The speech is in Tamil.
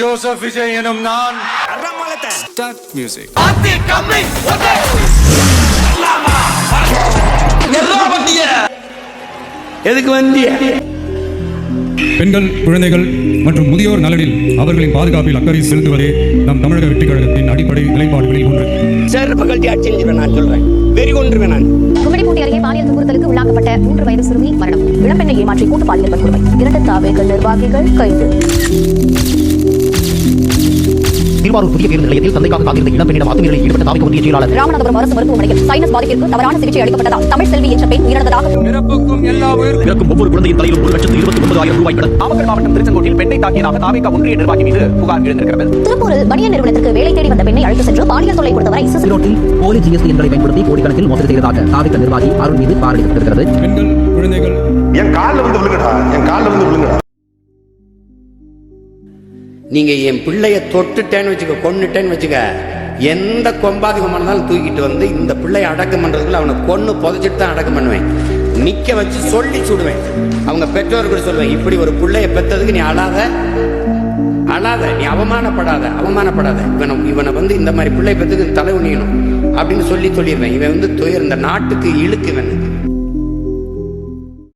ஜோசப் விஜய் எனும் நான். Start music. எதுக்கு வந்திய? பெண்கள், குழந்தைகள் மற்றும் முதியோர் நலனில் அவர்களின் பாதுகாப்பில் அக்கறை செலுத்துவதே நம் தமிழக வெற்றிக் கழகத்தின் அடிப்படை நிலைப்பாடுகளில் ஒன்று. செருப்பு கழட்டி அடிச்சிருவேன் நான் சொல்றேன். வெறி கொண்டுருவேன் நான். கும்மிடிப்பூண்டி அருகே பாலியல் துன்புறுத்தலுக்கு உள்ளாக்கப்பட்ட 3 வயது சிறுமி மரணம். இளம்பெண்ணை ஏமாற்றி கூட்டு பாலியல் வன்கொடுமை. 2 தாவேகள் நிர்வாகிகள் கைது. திருவாரூர் புதிய பேருந்து நிலையத்தில் தந்தைக்காக காத்திருந்த இளம்பெண்ணிடம் அத்துமீறலில் ஈடுபட்ட தாவிக ஒன்றிய செயலாளர். ராமநாதபுரம் அரசு மருத்துவமனையில் சைனஸ் பாதிப்பிற்கு தவறான சிகிச்சை அளிக்கப்பட்டதால் தமிழ் செல்வி என்ற பெண் உயிரிழந்ததாக பிறக்கும் ஒவ்வொரு குழந்தையின் தலையிலும் 1,29,000 ரூபாய் கடன். நாமக்கல் மாவட்டம் திருச்செங்கோட்டில் பெண்ணை தாக்கியதாக தாவிக ஒன்றிய நிர்வாகி மீது புகார் எழுந்திருக்கிறது. திருப்பூரில் பனியன் நிறுவனத்திற்கு வேலை தேடி வந்த பெண்ணை அழைத்து சென்று பாலியல் தொல்லை கொடுத்தவரை ஈரோட்டில் போலி ஜிஎஸ்டி எண்களை பயன்படுத்தி கோடிக்கணக்கில் மோசடி செய்ததாக தாவிக நிர்வாகி அருள் மீது புகார் அளிக்கப்பட்டிருக்கிறது. பெண்கள், குழந்தைகள் என் காலில் வந்து விழுங்கடா. நீங்க என் பிள்ளைய தொட்டுட்டேன்னு வச்சுக்க, கொன்னுட்டேன்னு வச்சுக்க, எந்த கொம்பாதிகமாக இருந்தாலும் தூக்கிட்டு வந்து இந்த பிள்ளைய அடக்கம் பண்றதுக்குள்ள அவனை கொன்னு புதைச்சிட்டு தான் அடக்கம் பண்ணுவேன். நிக்க வச்சு சொல்லி சுடுவேன். அவங்க பெற்றோர் கூட சொல்லுவேன், இப்படி ஒரு பிள்ளைய பெற்றதுக்கு நீ அழாத, நீ அவமானப்படாத. இவனை வந்து இந்த மாதிரி பிள்ளை பெற்றதுக்கு தலை உண்ணியணும் அப்படின்னு சொல்லிடுவேன். இவன் வந்து இந்த நாட்டுக்கு இழுக்குவேன்.